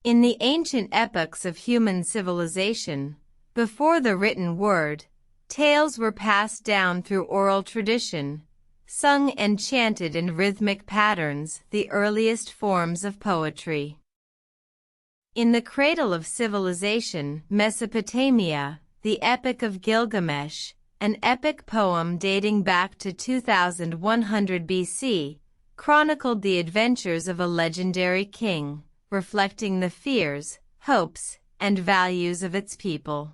In the ancient epochs of human civilization, before the written word, tales were passed down through oral tradition, sung and chanted in rhythmic patterns, the earliest forms of poetry. In the cradle of civilization, Mesopotamia, the Epic of Gilgamesh, an epic poem dating back to 2100 BC, chronicled the adventures of a legendary king, reflecting the fears, hopes, and values of its people.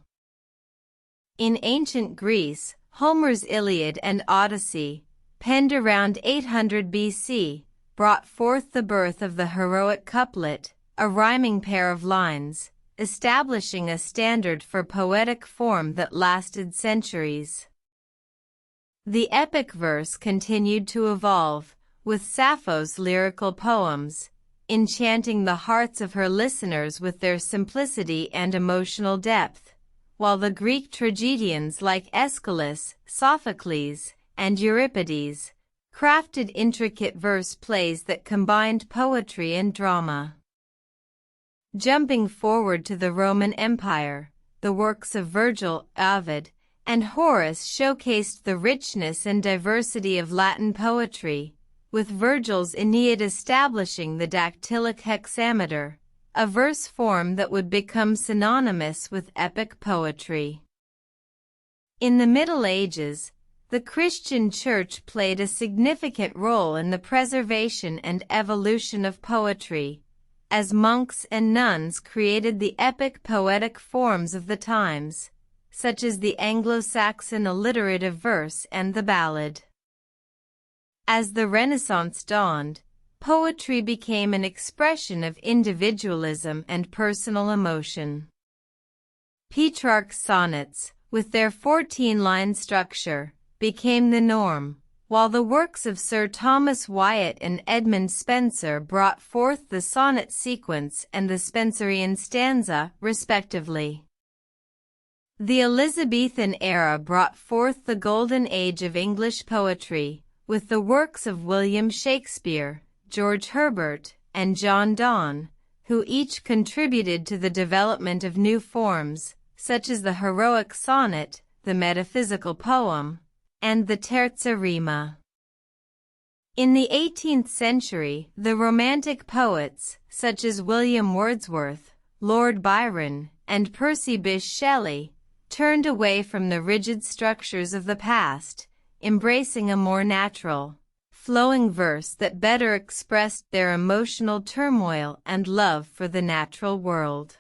In ancient Greece, Homer's Iliad and Odyssey, penned around 800 BC, brought forth the birth of the heroic couplet, a rhyming pair of lines, establishing a standard for poetic form that lasted centuries. The epic verse continued to evolve, with Sappho's lyrical poems, enchanting the hearts of her listeners with their simplicity and emotional depth, while the Greek tragedians like Aeschylus, Sophocles, and Euripides crafted intricate verse plays that combined poetry and drama. Jumping forward to the Roman Empire, the works of Virgil, Ovid, and Horace showcased the richness and diversity of Latin poetry, with Virgil's Aeneid establishing the dactylic hexameter, a verse form that would become synonymous with epic poetry. In the Middle Ages, the Christian Church played a significant role in the preservation and evolution of poetry, as monks and nuns created the epic poetic forms of the times, such as the Anglo-Saxon alliterative verse and the ballad. As the Renaissance dawned, poetry became an expression of individualism and personal emotion. Petrarch's sonnets, with their 14-line structure, became the norm, while the works of Sir Thomas Wyatt and Edmund Spenser brought forth the sonnet sequence and the Spenserian stanza, respectively. The Elizabethan era brought forth the golden age of English poetry, with the works of William Shakespeare, George Herbert, and John Donne, who each contributed to the development of new forms, such as the heroic sonnet, the metaphysical poem, and the terza rima. In the 18th century, the Romantic poets, such as William Wordsworth, Lord Byron, and Percy Bysshe Shelley, turned away from the rigid structures of the past, embracing a more natural, flowing verse that better expressed their emotional turmoil and love for the natural world.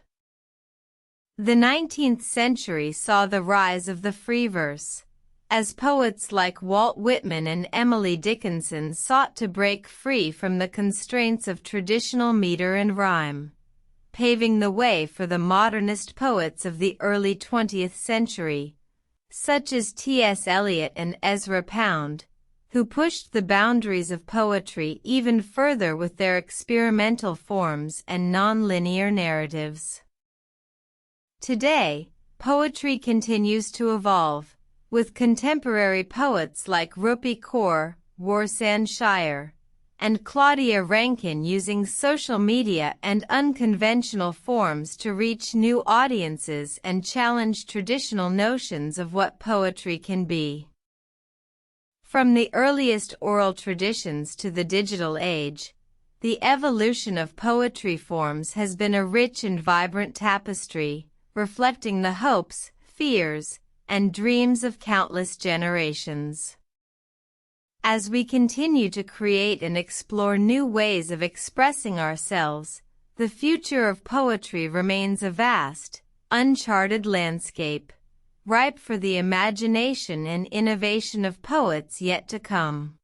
The 19th century saw the rise of the free verse, as poets like Walt Whitman and Emily Dickinson sought to break free from the constraints of traditional meter and rhyme, paving the way for the modernist poets of the early 20th century, such as T.S. Eliot and Ezra Pound, who pushed the boundaries of poetry even further with their experimental forms and non-linear narratives. Today, poetry continues to evolve, with contemporary poets like Rupi Kaur, Warsan Shire, and Claudia Rankine using social media and unconventional forms to reach new audiences and challenge traditional notions of what poetry can be. From the earliest oral traditions to the digital age, the evolution of poetry forms has been a rich and vibrant tapestry, reflecting the hopes, fears, and dreams of countless generations. As we continue to create and explore new ways of expressing ourselves, the future of poetry remains a vast, uncharted landscape, ripe for the imagination and innovation of poets yet to come.